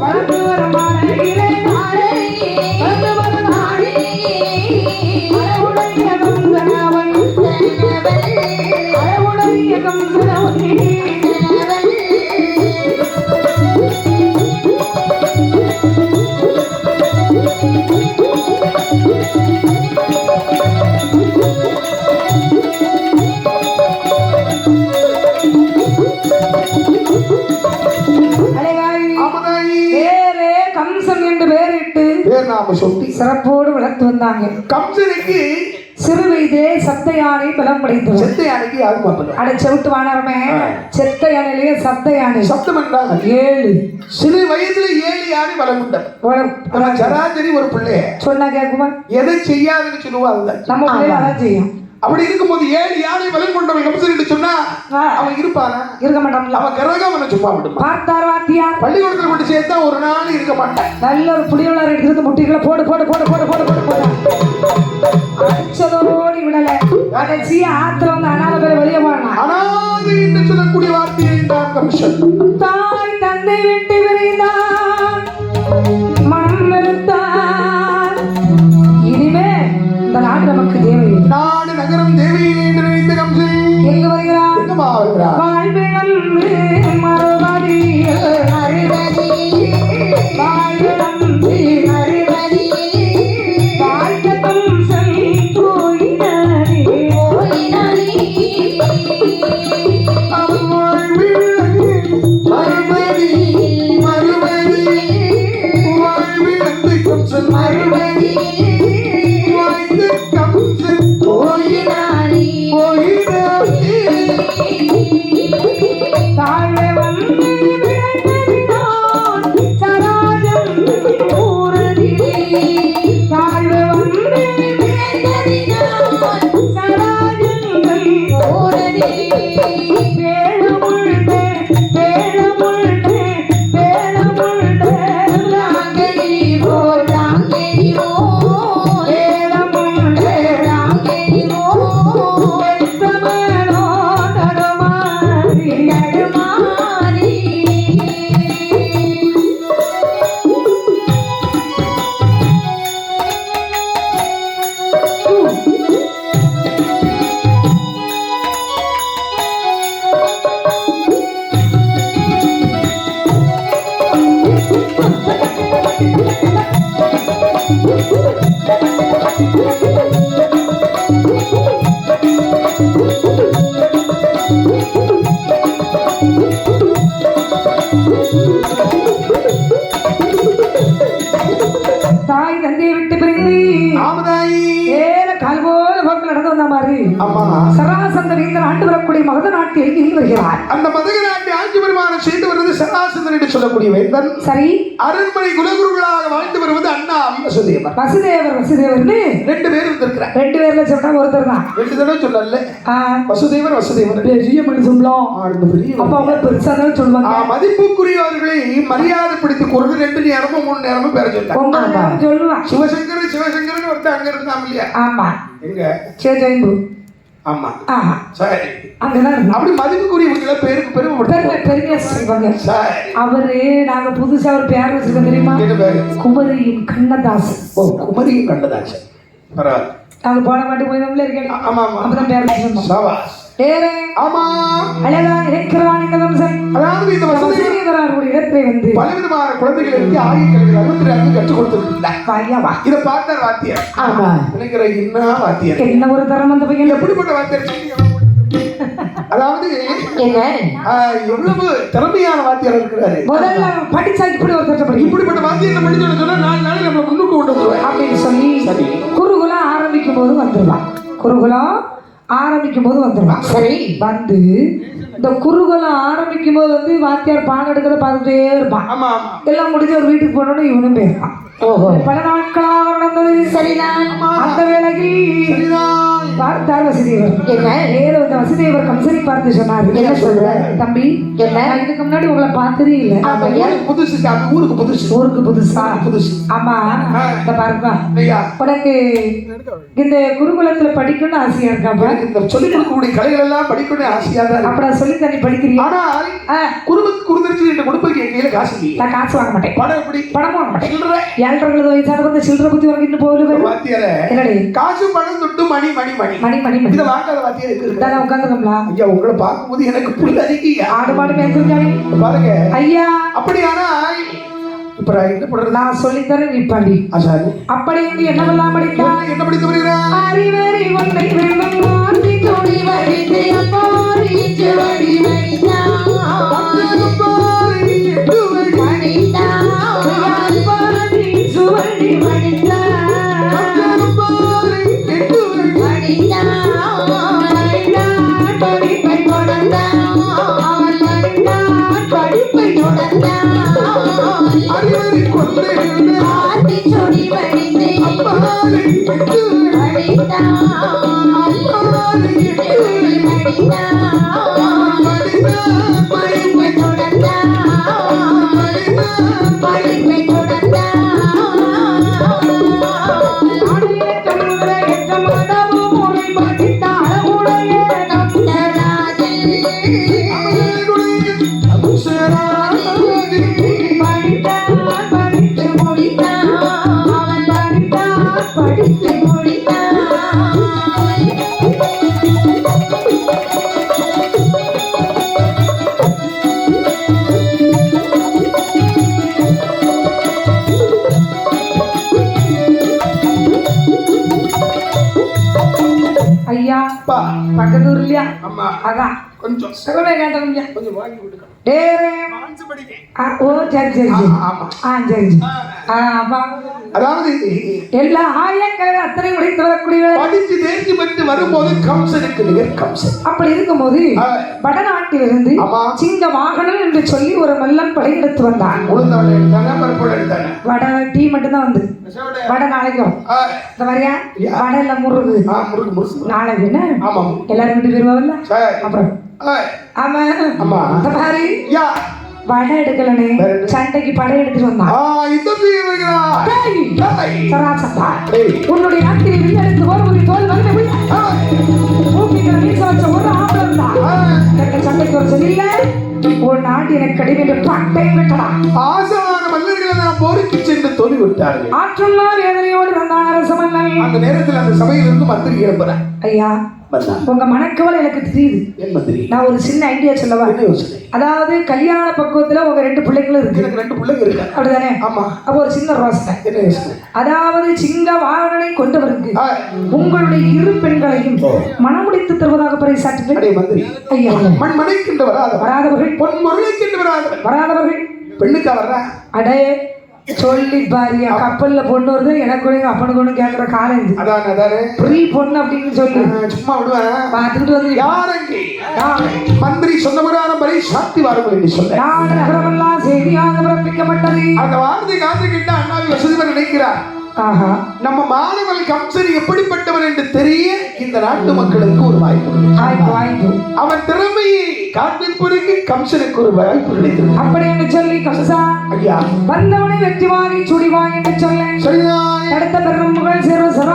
வளர்ந்து வரும் மாலையிலே நாளை வளர்ந்து வரும் நாளை அழகுடைய கம்சனவன் அழகுடைய கம்சனவன் சிறப்போடு வளர்த்து வந்தாங்க. கம்சனுக்கு சிறு வயதே சத்த யானை பலம் படைத்தது. செத்த யானைக்கு யாரும் பார்ப்பது அட செவிட்டு வானரமே செத்த யானையிலேயே சத்த யானை சப்தம் என்றாங்க 7 சிறு வயதுல 7 யானை பலம் உண்ட சராசரி ஒரு பிள்ளை சொன்னா கேட்குமா எதை செய்யாதுன்னு சொல்லுவாங்க நம்ம பிள்ளைல அதான் செய்யும். அப்படி இருக்கும்போது 7 யானை பலம் கொண்டவன் கம்சன் சொன்னா அவன் இருப்பானா? இருக்க மாட்டான். அவன் கரகமன சும்மா விடுமா? பார்த்தார் வாத்தியார் பள்ளிக்கூடத்துல கொண்டு சேர்த்தா ஒரு நாள் இருக்க மாட்டான். நல்ல ஒரு புளியோலர் எடுத்து முட்டிகளை போடு போடு போடு போடு போடு போடு போடு அடிச்சதோடி விடல கடைசி ஆத்துல வந்து அனாத பேர் வெளியே போனான். அனாதை என்று சொல்லக்கூடிய வார்த்தையை தான் கம்சன் தாய் தந்தை விட்டு விரைந்தான் மனம் வெறுத்தான். இனிமே இந்த நாடு நமக்கு தேவையில்லை. நாடு நகரம் தேவையில்லை என்று நினைத்த கம்சன் எங்க வருகிறார்? எங்கம்மா வருகிறார்? வாழ்விடம் மறுபடி மறுபடி வாழ்விடம் மறுபடி வாழ்த்த கம்சன் போயினாரே போயினாரே மறுபடி மறுபடி வாழ்விடத்தை கம்சன் மறுபடி வாழ்ந்து கம்சன் போயினாரே போயினாரே தாழே வந்து விளைந்ததினான் சராஜம் ஊரதிலே தாழே வந்து விளைந்ததினான் சராஜங்கள் ஊரதிலே வேளமுள்தே வேளமுள்தே வேளமுள்தே ராங்கடி ஓ ராங்கடி ஓ வேளமுள்தே ராங்கடி ஓ வெத்தமனோ தடுமாறி தடுமாறி தாய் தந்தையை விட்டு பிரிந்து ஏற கால்போல போக்கு நடந்து வந்த மாதிரி சராசந்த வீரர் ஆண்டு வரக்கூடிய மகத நாட்டில் எழுதி வருகிறார். அந்த மதக நாட்டை ஆட்சி பெருமானம் செய்து வருவது சராசந்தன் என்று சொல்லக்கூடிய வேந்தன். சரி, அரண்மனை குலகுருகளாக வாழ்ந்து வருவது அண்ணா வசுதேவர். வசுதேவர் வசுதேவர்னு 2 பேர் இருந்திருக்கிறார். 2 பேர்ல சொன்னா ஒருத்தர் தான். 2 தடவை சொல்லல. வசுதேவர் வசுதேவர் பெரிய மனுஷம்லாம் அப்ப அவங்க பெருசா தான் சொல்லுவாங்க. மதிப்புக்குரியவர்களை மரியாதைப்படுத்திக் கொண்டு 2 நேரமும் 3 நேரமும் பேர சொன்னாங்க. சொல்லுவான் சிவசங்கர் சிவசங்கர் ஒருத்தர் அங்க இருந்தான் இல்லையா? ஆமா, எங்க சேஜைம்பு. ஆமா சரி, அங்கதான் அப்படி மதிப்புக்குரியவங்களை பேருக்கு பெருமையா சொல்லுவாங்க. அவரு நாங்க புதுசா ஒரு பேர் வச்சிருக்கோம் தெரியுமா? குமரியின் கண்ணதாசன். ஓ, குமரியின் கண்ணதாசன். பரவாயில்ல, நாங்க போன மாட்டு போய் நம்மளே இருக்கேன். ஆமா ஆமா, அப்பதான் பேர் வச்சிருந்தோம். ஆமா, அழகா இருக்கிறான் இந்த வம்சம். அதாவது இந்த வசுதேவராருடைய இடத்தை வந்து பலவிதமான குழந்தைகளுக்கு ஆகியவர்கள் 64 கற்றுக் கொடுத்திருக்கிறார். இதை பார்த்தார் வாத்தியார். ஆமா, நினைக்கிற என்ன வாத்தியார், என்ன ஒரு தரம் அந்த பையன், எப்படிப்பட்ட வாத்தியார். அதாவது என்ன எவ்வளவு திறமையான வாத்தியார் இருக்கிறாரு. முதல்ல படிச்சா இப்படி ஒரு இப்படிப்பட்ட வாத்தியார் படிச்சோன்னு சொன்னா 4 நாள் நம்மளை முன்னுக்கு கொண்டு வருவார் அப்படின்னு சொல்லி குருகுலம் ஆரம்பிக்கும் போது வந்துருவான். குருகுலம் ஆரம்பிக்கும் போது வந்துருவான். சரி, வந்து இந்த குருகுலம் ஆரம்பிக்கும் போது வந்து வாத்தியார் பாடம் எடுக்கிறத பார்த்துட்டே இருப்பான். எல்லாம் முடிஞ்சு ஒரு வீட்டுக்கு போனோன்னு இவனும் போயிருப்பான். பல நாட்களாக நடந்தது. சரிதான், அந்த வேலைக்கு பார்த்தார் வசுதேவர். என்ன ஏதோ இந்த வசுதேவர் கம்சனை பார்த்து சொன்னார். என்ன சொல்ற தம்பி? என்ன இதுக்கு முன்னாடி உங்களை பார்த்ததே இல்ல. புதுசு ஊருக்கு புதுசு. ஊருக்கு புதுசா? புதுசு. ஆமா இந்த பாருப்பா, உனக்கு இந்த குருகுலத்துல படிக்கணும்னு ஆசையா இருக்காப்பா? இந்த சொல்லிக் கொடுக்கக்கூடிய கலைகள் எல்லாம் படிக்கணும்னு ஆசையா தான். அப்படா சொல்லி தண்ணி படிக்கிறீங்க. ஆனால் குருவுக்கு குருதரிச்சு இந்த கொடுப்பைக்கு என் கையில காசு இல்லை. நான் காசு வாங்க மாட்டேன். பணம் எப்படி? பணம் வாங்க மாட்டேன். 7 வயசான வந்து சில்லற புத்தி உனக்கு இன்னும் போகல. வாத்தியாரே, என்னடி காசு பணம் தொட்டு மணி மணி மணி மணி மணி மணி இத வாங்காத வாத்தியாரே இருக்கு. நான் உட்கார்ந்துக்கம்ல. ஐயா உங்களை பார்க்கும்போது எனக்கு புல்லரிக்குயா. ஆடு மாடு மேய்ச்சிருக்கானே பாருங்க ஐயா. அப்படியானா இப்ப என்ன பண்றது? நான் சொல்லி தரேன் நீ படி. அசாரி அப்படி நீ என்னவெல்லாம் படித்தா? என்ன படித்து வருகிறாய்? அறிவறி ஒன்றை வேண்டும் மாற்றி தோடி வடித்து அப்பாரி செவடி வடித்தா அப்பாரி செவடி வடித்தா அப்பாரி சுவடி வடித்தா அப்பாரி செவடி வடித்தா படிப்பை தொடர்ந்தா அவன் படிப்பை தொடர்ந்தா அறிவறி கொண்டே ஆத்தி சொடி வடித்து அப்பாரி வடித்தா அப்பாரி செவடி வடித்தா படிப்பை தொடர்ந்தா படிப்பை தொடர்ந்தா ஐயா பக்கத்து ஊர்லயா? ஆமா அதான் கொஞ்சம் செலவே கேட்டவங்க கொஞ்சம் வாங்கி விடுங்க. டேரே மான்ஸ் படிங்க. ஓ சரி சரி சரி. ஆமா சரி சரி. அப்பா அதாவது எல்லா ஆயங்கள் அத்தனை முடித்து வரக்கூடிய படித்து தேர்ச்சி பெற்று வரும்போது கம்சனுக்கு நிகர் கம்சன். அப்படி இருக்கும்போது வடநாட்டிலிருந்து சிங்க வாகனம் என்று சொல்லி ஒரு மல்லன் படை எடுத்து வந்தான். வட டீ மட்டும் தான் வந்து வட நாளைக்கும் இந்த மாதிரியா வட எல்லாம் முருகு நாளைக்கு என்ன எல்லாரும் வீட்டு போயிருவாங்கல்ல. அப்புறம் ஆமா பாரு வடை எடுக்கலனே சண்டைக்கு படை எடுத்துட்டு வந்தான். உன்னுடைய நாட்டில் வில்லெடுத்து ஒரு தோல் வந்து வீச வச்ச ஒரு ஆம்பளம் தான் சண்டைக்கு ஒரு சரியில்லை. ஒரு நாட்டு எனக்கு கடின பட்டையும் விட்டலாம். ஆசமான மன்னர்களை நான் போருக்கு சென்று தோல்வி விட்டார்கள். ஆற்றுமா வேதனையோடு வந்தான் அரச மன்னன். அந்த நேரத்தில் அந்த சபையிலிருந்து மந்திரி எழுப்புறேன். ஐயா உங்க மனக்கவலை எனக்கு தெரியுது. நான் ஒரு சின்ன ஐடியா சொல்லவா? அதாவது கல்யாண பக்குவத்துல உங்க 2 பிள்ளைங்களும் இருக்கு. எனக்கு 2 பிள்ளைங்க இருக்கு. அப்படிதானே? ஆமா. அப்ப ஒரு சின்ன ரோசனை. என்ன யோசனை? அதாவது சிங்க வாகனனை கொண்டவருக்கு உங்களுடைய 2 பெண்களையும் மனமுடித்து தருவதாக பறைசாற்றுங்கள். அடே மந்திரி ஐயா, மண் மனைக்கின்ற வராதவர்கள் பொன் முருளைக்கின்ற வராதவர்கள் பெண்ணுக்கா வர்றா? அடே சொல்லி பாரியா கப்பல்ல பொண்ணு வருது எனக்கு அப்பனுக்கு ஒண்ணு கேட்கற காலம் இது. அதான் அதானே ப்ரீ பொண்ணு அப்படின்னு சொல்லி சும்மா விடுவேன். பார்த்துட்டு வந்து யாரங்க மந்திரி சொன்ன பிரகாரம் பரி சாத்தி வாருங்கள் என்று சொல்ல நகரமெல்லாம் செய்தியாக பிறப்பிக்கப்பட்டது. அந்த வார்த்தை காத்துக்கிட்ட அண்ணாவி வசதிவர் நினைக்கிறார். நம்ம மாணவன் கம்சன் எப்படிப்பட்டவன் என்று தெரிய இந்த நாட்டு மக்களுக்கு ஒரு வாய்ப்பு. அவன் திறமையை காண்பிப்பதற்கு கம்சனுக்கு ஒரு வாய்ப்பு கிடைத்தது. அப்படி என்று சொல்லி கம்சா ஐயா வந்தவனை வெற்றி வாங்கி சுடிவா என்று சொல்ல அடுத்த பெரும் புகழ் சேரும்